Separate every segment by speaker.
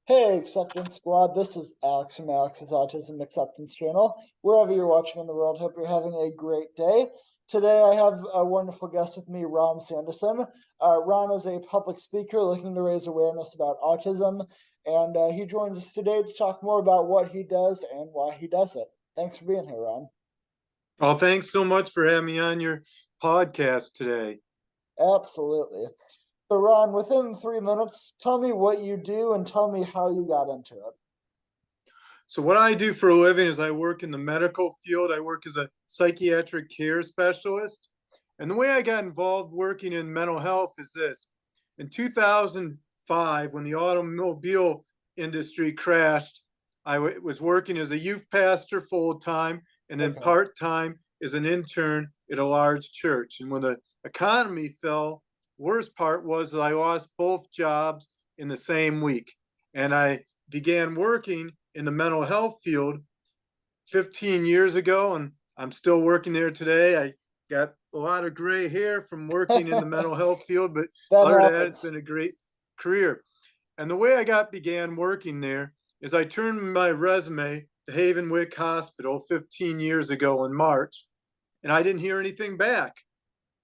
Speaker 1: Hey, Acceptance Squad, this is Alex from Alex's Autism Acceptance Channel. Wherever you're watching in the world, hope you're having a great day. Today I have a wonderful guest with me, Ron Sandison. Ron is a public speaker looking to raise awareness about autism, and he joins us today to talk more about what he does and why he does it. Thanks for being here, Ron.
Speaker 2: Oh, thanks so much for having me on your podcast today.
Speaker 1: Absolutely. So, Ron, within 3 minutes, tell me what you do and tell me how you got into it.
Speaker 2: So, what I do for a living is I work in the medical field. I work as a psychiatric care specialist. And the way I got involved working in mental health is this. In 2005, when the automobile industry crashed, I was working as a youth pastor full time and then
Speaker 1: Okay.
Speaker 2: part time as an intern at a large church. And when the economy fell, worst part was that I lost both jobs in the same week. And I began working in the mental health field 15 years ago, and I'm still working there today. I got a lot of gray hair from working in the mental health field, but
Speaker 1: That
Speaker 2: other than that, it's
Speaker 1: happens.
Speaker 2: been a great career. And the way I began working there is I turned my resume to Havenwick Hospital 15 years ago in March, and I didn't hear anything back.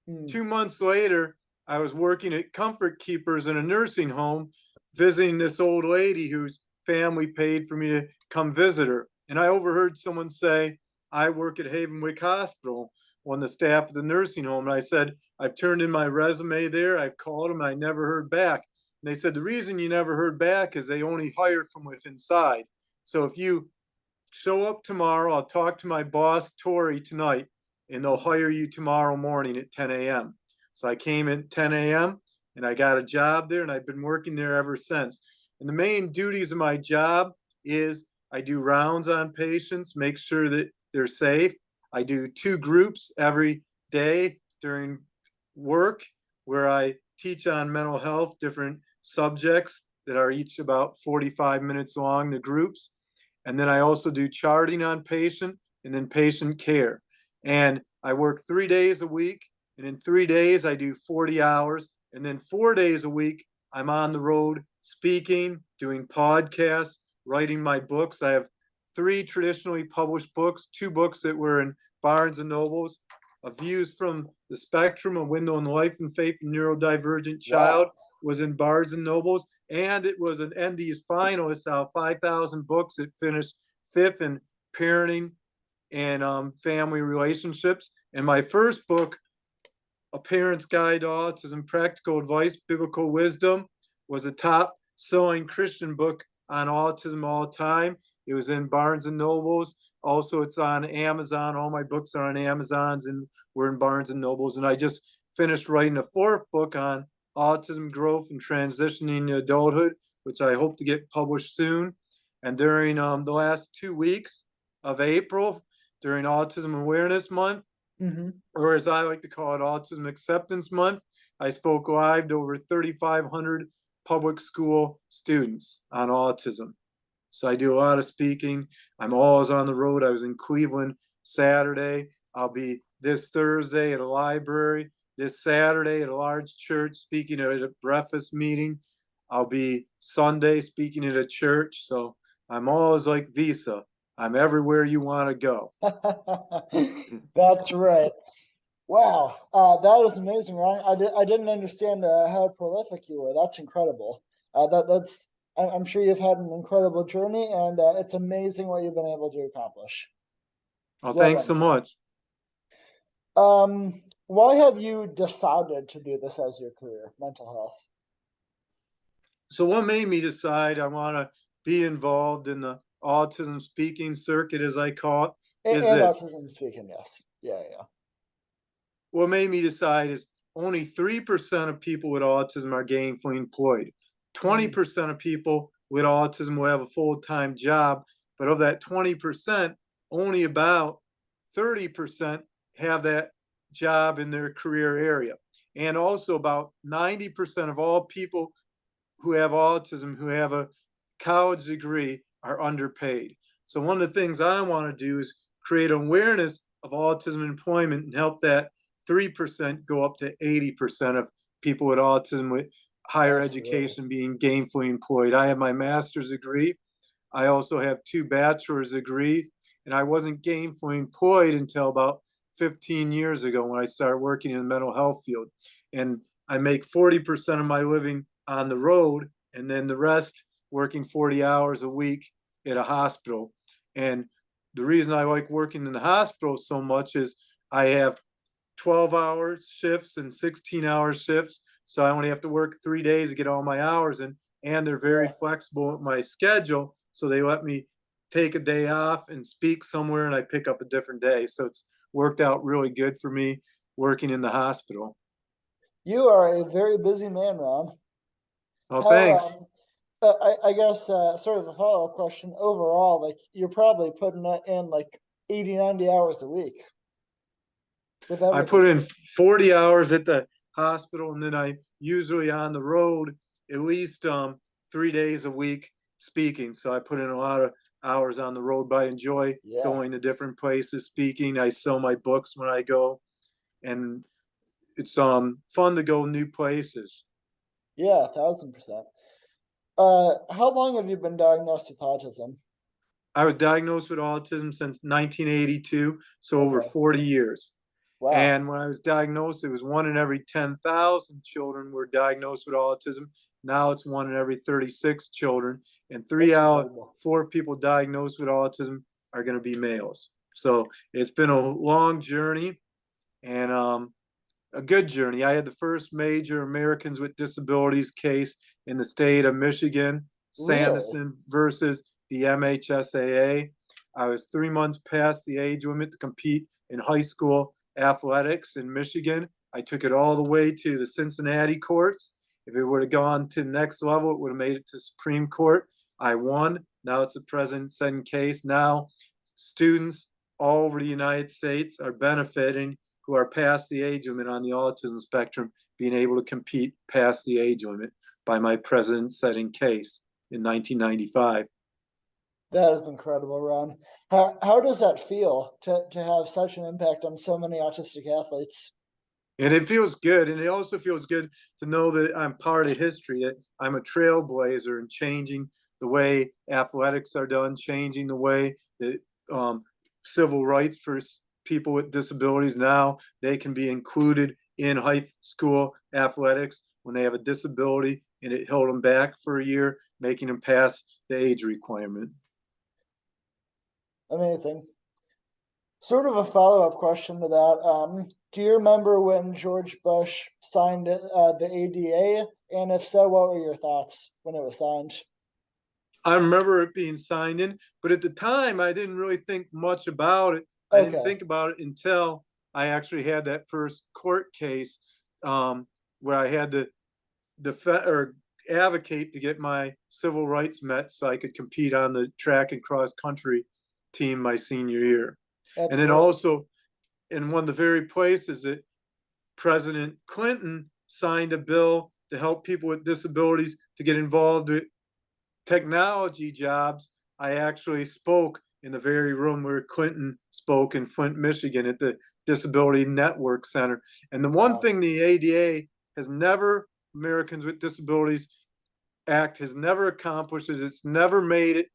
Speaker 1: Hmm.
Speaker 2: 2 months later, I was working at Comfort Keepers in a nursing home, visiting this old lady whose family paid for me to come visit her. And I overheard someone say, I work at Havenwick Hospital on the staff of the nursing home. And I said, I've turned in my resume there. I've called them and I never heard back. And they said, the reason you never heard back is they only hire from within inside. So if you show up tomorrow, I'll talk to my boss, Tori, tonight, and they'll hire you tomorrow morning at 10 a.m. So I came at 10 a.m. and I got a job there, and I've been working there ever since. And the main duties of my job is I do rounds on patients, make sure that they're safe. I do 2 groups every day during work where I teach on mental health, different subjects that are each about 45 minutes long, the groups. And then I also do charting on patient and then patient care. And I work 3 days a week. And in 3 days, I do 40 hours. And then 4 days a week, I'm on the road speaking, doing podcasts, writing my books. I have 3 traditionally published books, 2 books that were in Barnes and Nobles, Views from the Spectrum, A Window on Life and Faith and Neurodivergent Child
Speaker 1: Wow.
Speaker 2: was in Barnes and Nobles, and it was an ND's finalist out of 5,000 books. It finished 5th in parenting and family relationships. And my first book, A Parent's Guide to Autism, Practical Advice, Biblical Wisdom, was a top selling Christian book on autism all time. It was in Barnes and Nobles. Also, it's on Amazon. All my books are on Amazon's and we're in Barnes and Nobles. And I just finished writing a 4th book on autism growth and transitioning to adulthood, which I hope to get published soon. And during the last 2 weeks of April, during Autism Awareness Month,
Speaker 1: Mm-hmm.
Speaker 2: or as I like to call it, Autism Acceptance Month, I spoke live to over 3,500 public school students on autism. So I do a lot of speaking. I'm always on the road. I was in Cleveland Saturday. I'll be this Thursday at a library, this Saturday at a large church speaking at a breakfast meeting. I'll be Sunday speaking at a church. So I'm always like Visa. I'm everywhere you want to go.
Speaker 1: That's right. Wow, that is amazing, Ron. I didn't understand how prolific you were. That's incredible. I'm sure you've had an incredible journey, and it's amazing what you've been able to accomplish.
Speaker 2: Oh,
Speaker 1: Well
Speaker 2: thanks
Speaker 1: done
Speaker 2: so
Speaker 1: to you.
Speaker 2: much.
Speaker 1: Why have you decided to do this as your career, mental health?
Speaker 2: So, what made me decide I want to be involved in the autism speaking circuit, as I call it, is
Speaker 1: And
Speaker 2: this.
Speaker 1: autism speaking, yes. Yeah, yeah.
Speaker 2: What made me decide is only 3% of people with autism are gainfully employed.
Speaker 1: Mm,
Speaker 2: 20% of people with autism will have a full time job, but of that 20%, only about 30% have that job in their career area. And also, about 90% of all people who have autism, who have a college degree, are underpaid. So, one of the things I want to do is create awareness of autism employment and help that 3% go up to 80% of people with autism with higher
Speaker 1: Absolutely.
Speaker 2: education, being gainfully employed. I have my master's degree. I also have 2 bachelor's degrees, and I wasn't gainfully employed until about 15 years ago when I started working in the mental health field. And I make 40% of my living on the road, and then the rest working 40 hours a week at a hospital. And the reason I like working in the hospital so much is I have 12-hour shifts and 16-hour shifts. So I only have to work 3 days to get all my hours in. And they're very
Speaker 1: Yeah.
Speaker 2: flexible with my schedule. So they let me take a day off and speak somewhere and I pick up a different day. So it's worked out really good for me working in the hospital.
Speaker 1: You are a very busy man, Ron.
Speaker 2: Oh,
Speaker 1: How,
Speaker 2: thanks.
Speaker 1: I guess, sort of a follow-up question overall, like you're probably putting it in like 80, 90 hours a week with
Speaker 2: I put
Speaker 1: everything.
Speaker 2: in 40 hours at the hospital and then I usually on the road at least 3 days a week speaking. So I put in a lot of hours on the road, but I enjoy
Speaker 1: Yeah.
Speaker 2: going to different places speaking. I sell my books when I go, and it's fun to go new places.
Speaker 1: Yeah, 1,000%. How long have you been diagnosed with autism?
Speaker 2: I was diagnosed with autism since 1982, so over
Speaker 1: Okay.
Speaker 2: 40 years.
Speaker 1: Wow.
Speaker 2: And when I was diagnosed, it was 1 in every 10,000 children were diagnosed with autism. Now it's 1 in every 36 children, and three
Speaker 1: That's
Speaker 2: out of
Speaker 1: incredible.
Speaker 2: four people diagnosed with autism are going to be males. So it's been a long journey and a good journey. I had the first major Americans with Disabilities case in the state of Michigan,
Speaker 1: Really?
Speaker 2: Sandison versus the MHSAA. I was 3 months past the age limit to compete in high school athletics in Michigan. I took it all the way to the Cincinnati courts. If it would have gone to the next level, it would have made it to Supreme Court. I won. Now it's a president-sentence case. Now students all over the United States are benefiting who are past the age limit on the autism spectrum being able to compete past the age limit by my president-setting case in 1995.
Speaker 1: That is incredible, Ron. How does that feel to have such an impact on so many autistic athletes?
Speaker 2: And it feels good. And it also feels good to know that I'm part of history, that I'm a trailblazer in changing the way athletics are done, changing the way that um, civil rights for people with disabilities now, they can be included in high school athletics when they have a disability and it held them back for a year, making them pass the age requirement.
Speaker 1: Amazing. Sort of a follow-up question to that. Do you remember when George Bush signed the ADA? And if so, what were your thoughts when it was signed?
Speaker 2: I remember it being signed in, but at the time I didn't really think much about it. I didn't
Speaker 1: Okay.
Speaker 2: think about it until I actually had that first court case where I had to defend or advocate to get my civil rights met so I could compete on the track and cross country team my senior year. And then
Speaker 1: Absolutely.
Speaker 2: also in one of the very places that President Clinton signed a bill to help people with disabilities to get involved with technology jobs. I actually spoke in the very room where Clinton spoke in Flint, Michigan at the Disability Network Center. And the one
Speaker 1: Wow.
Speaker 2: thing the ADA has never, Americans with Disabilities Act has never accomplished is it's never made it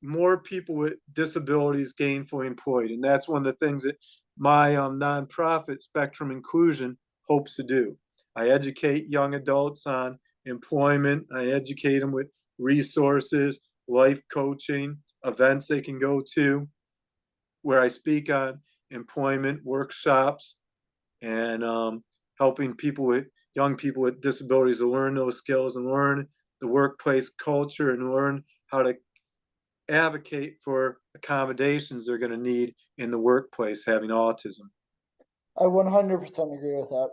Speaker 2: more people with disabilities gainfully employed. And that's one of the things that my nonprofit Spectrum Inclusion hopes to do. I educate young adults on employment. I educate them with resources, life coaching, events they can go to, where I speak on employment workshops and helping people with young people with disabilities to learn those skills and learn the workplace culture and learn how to advocate for accommodations they're going to need in the workplace having autism.
Speaker 1: I 100% agree with that.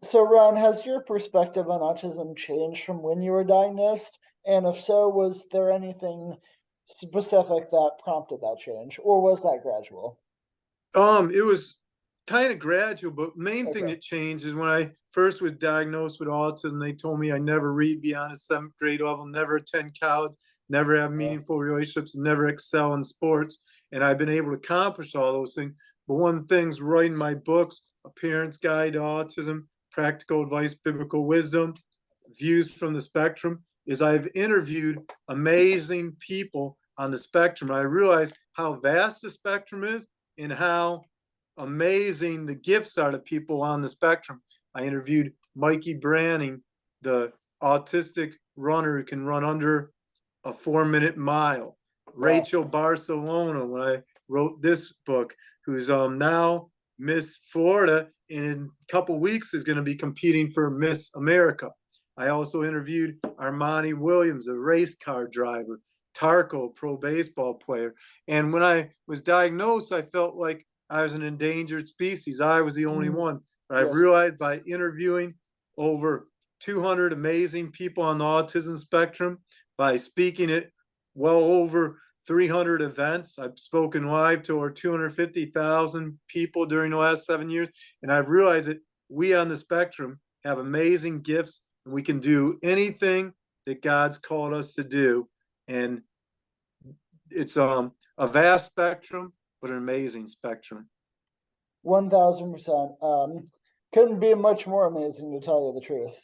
Speaker 1: So Ron, has your perspective on autism changed from when you were diagnosed? And if so, was there anything specific that prompted that change, or was that gradual?
Speaker 2: It was kind of gradual, but main thing
Speaker 1: Okay.
Speaker 2: that changed is when I first was diagnosed with autism, they told me I never read beyond a seventh grade level, never attend college, never have
Speaker 1: Yeah.
Speaker 2: meaningful relationships, never excel in sports. And I've been able to accomplish all those things. But one of the things writing my books, A Parent's Guide to Autism, practical advice, biblical wisdom, views from the spectrum, is I've interviewed amazing people on the spectrum. I realized how vast the spectrum is and how amazing the gifts are to people on the spectrum. I interviewed Mikey Branning, the autistic runner who can run under a 4-minute mile.
Speaker 1: Wow.
Speaker 2: Rachel Barcelona, when I wrote this book, who's now Miss Florida, and in a couple weeks is going to be competing for Miss America. I also interviewed Armani Williams, a race car driver, Tarko, pro baseball player. And when I was diagnosed, I felt like I was an endangered species. I was the only one. But I realized by interviewing over 200 amazing people on the autism spectrum, by speaking at well over 300 events. I've spoken live to over 250,000 people during the last 7 years. And I've realized that we on the spectrum have amazing gifts, and we can do anything that God's called us to do. And it's a vast spectrum, but an amazing spectrum.
Speaker 1: 1000%. Couldn't be much more amazing, to tell you the truth.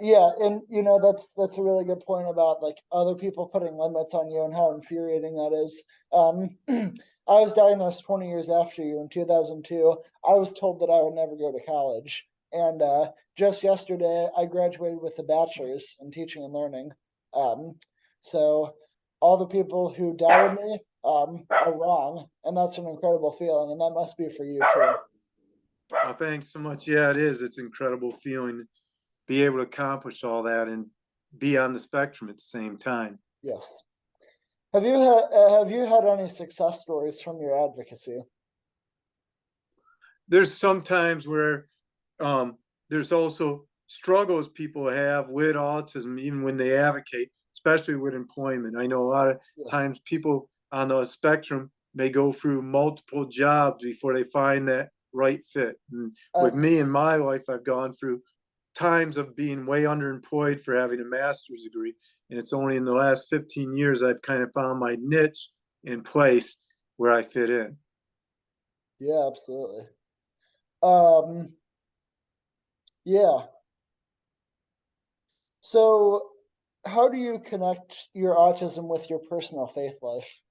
Speaker 1: Yeah, and that's a really good point about like other people putting limits on you and how infuriating that is. I was diagnosed 20 years after you in 2002. I was told that I would never go to college, and just yesterday I graduated with a bachelor's in teaching and learning. So all the people who doubted me are wrong, and that's an incredible feeling, and that must be for you too.
Speaker 2: Oh, thanks so much. Yeah, it is. It's an incredible feeling, be able to accomplish all that and be on the spectrum at the same time.
Speaker 1: Yes. Have you had any success stories from your advocacy?
Speaker 2: There's some times where there's also struggles people have with autism, even when they advocate, especially with employment. I know a lot of times people on the spectrum may go through multiple jobs before they find that right fit. And with me in my life, I've gone through times of being way underemployed for having a master's degree. And it's only in the last 15 years I've kind of found my niche in place where I fit in.
Speaker 1: Yeah, absolutely. Yeah. So how do you connect your autism with your personal faith life?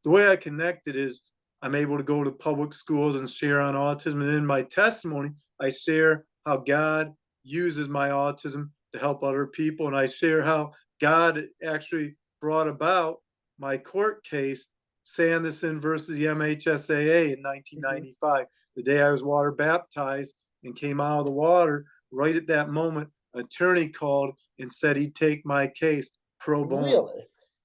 Speaker 2: The way I connect it is I'm able to go to public schools and share on autism. And in my testimony, I share how God uses my autism to help other people. And I share how God actually brought about my court case, Sandison versus the MHSAA in 1995. The day I was water baptized and came out of the water, right at that moment, an attorney called and said he'd take my case pro bono.
Speaker 1: Really?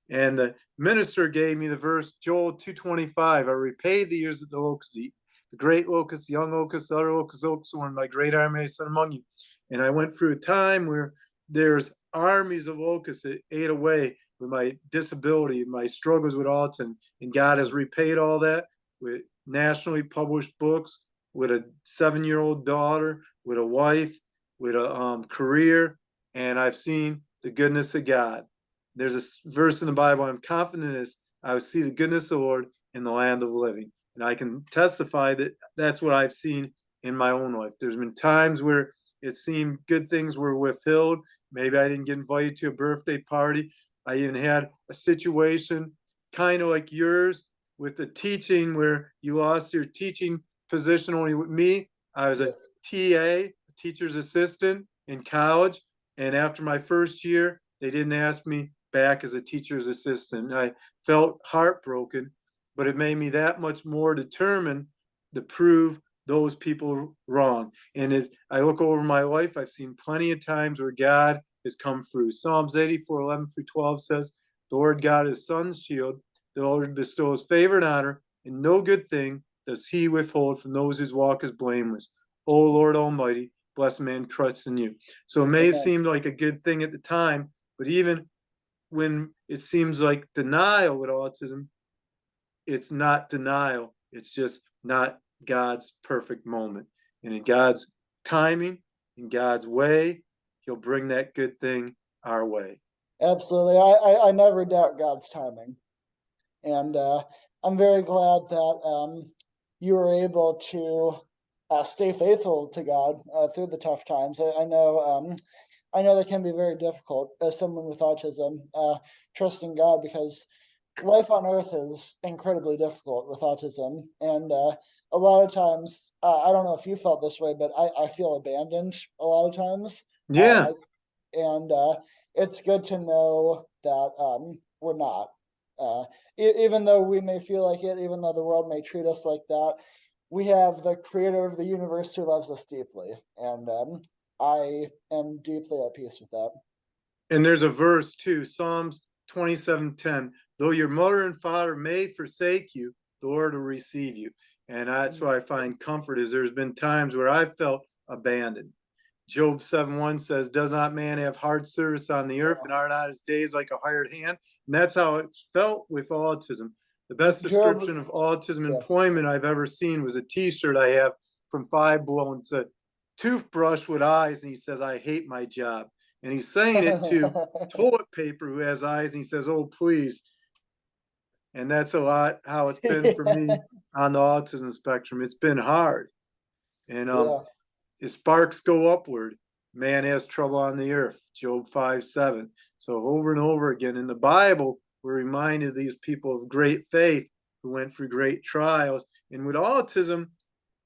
Speaker 2: And the minister gave me the verse, Joel 2:25, I repay the years that the locusts eat, the great locusts, the young locusts, the other locusts, when my great army I sent among you. And I went through a time where there's armies of locusts that ate away with my disability, my struggles with autism. And God has repaid all that with nationally published books, with a 7-year-old daughter, with a wife, with a career. And I've seen the goodness of God. There's a verse in the Bible, I'm confident in this, I will see the goodness of the Lord in the land of the living. And I can testify that that's what I've seen in my own life. There's been times where it seemed good things were withheld. Maybe I didn't get invited to a birthday party. I even had a situation kind of like yours with the teaching where you lost your teaching position only with me. I was a TA, teacher's assistant in college. And after my first year, they didn't ask me back as a teacher's assistant. I felt heartbroken, but it made me that much more determined to prove those people wrong. And as I look over my life, I've seen plenty of times where God has come through. Psalms 84:11-12 says, the Lord God is sun's shield. The Lord bestows favor and honor, and no good thing does he withhold from those whose walk is blameless. O Lord Almighty, blessed man trusts in you. So it may seem like a good thing at the time, but even when it seems like denial with autism, it's not denial. It's just not God's perfect moment. And in God's timing, in God's way, he'll bring that good thing our way.
Speaker 1: Absolutely. I never doubt God's timing. And I'm very glad that you were able to stay faithful to God through the tough times. I know that can be very difficult as someone with autism, trusting God, because life on Earth is incredibly difficult with autism, and a lot of times, I don't know if you felt this way, but I feel abandoned a lot of times.
Speaker 2: Yeah.
Speaker 1: And it's good to know that we're not. Even though we may feel like it, even though the world may treat us like that, we have the creator of the universe who loves us deeply. And I am deeply at peace with that.
Speaker 2: And there's a verse too, Psalms 27:10. Though your mother and father may forsake you, the Lord will receive you. And that's why I find comfort is there's been times where I felt abandoned. Job 7:1 says, does not man have hard service on the earth, and are not his days like a hired hand? And that's how it felt with autism. The best
Speaker 1: Job,
Speaker 2: description of autism
Speaker 1: yeah.
Speaker 2: employment I've ever seen was a t-shirt I have from Five Below, and it's a toothbrush with eyes, and he says, I hate my job. And he's saying it to toilet paper who has eyes, and he says, oh, please. And that's a lot how it's been for me on the autism spectrum. It's been hard. And
Speaker 1: Yeah,
Speaker 2: if sparks go upward, man has trouble on the earth. Job 5:7. So over and over again in the Bible, we're reminded of these people of great faith who went through great trials. And with autism,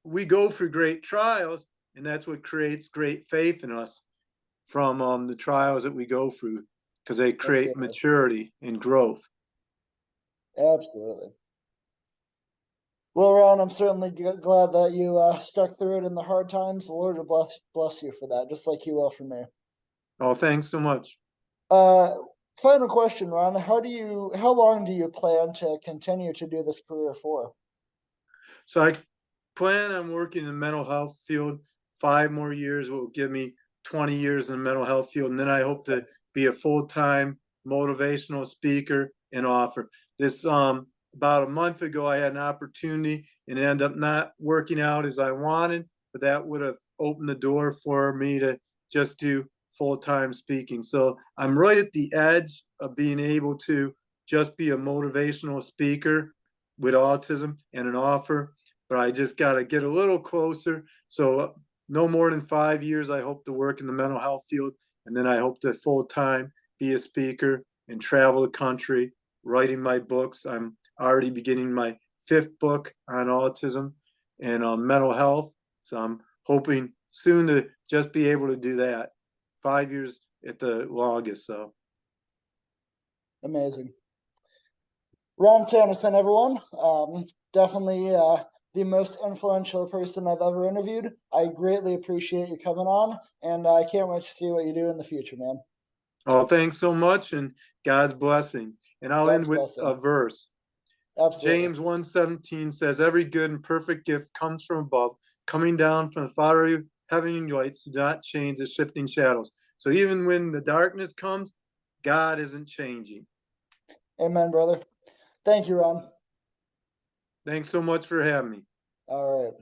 Speaker 2: we go through great trials, and that's what creates great faith in us from the trials that we go through, because they create
Speaker 1: absolutely,
Speaker 2: maturity and growth.
Speaker 1: absolutely. Well, Ron, I'm certainly glad that you stuck through it in the hard times. The Lord will bless you for that, just like He will for me.
Speaker 2: Oh, thanks so much.
Speaker 1: Uh, Final question, Ron. How long do you plan to continue to do this career for?
Speaker 2: So I plan on working in the mental health field 5 more years, will give me 20 years in the mental health field. And then I hope to be a full-time motivational speaker and author. This about a month ago, I had an opportunity and it ended up not working out as I wanted, but that would have opened the door for me to just do full-time speaking. So I'm right at the edge of being able to just be a motivational speaker with autism and an author, but I just got to get a little closer. So no more than 5 years, I hope to work in the mental health field. And then I hope to full time be a speaker and travel the country, writing my books. I'm already beginning my 5th book on autism and mental health. So I'm hoping soon to just be able to do that. 5 years at the longest. So
Speaker 1: Amazing. Ron Sandison, everyone. Definitely the most influential person I've ever interviewed. I greatly appreciate you coming on, and I can't wait to see what you do in the future, man.
Speaker 2: oh, thanks so much and God's blessing. And I'll end
Speaker 1: God's
Speaker 2: with a
Speaker 1: blessing.
Speaker 2: verse.
Speaker 1: Absolutely.
Speaker 2: James 1:17 says, every good and perfect gift comes from above, coming down from the Father of heaven and lights, do not change the shifting shadows. So even when the darkness comes, God isn't changing.
Speaker 1: Amen, brother. Thank you, Ron.
Speaker 2: Thanks so much for having me.
Speaker 1: All right.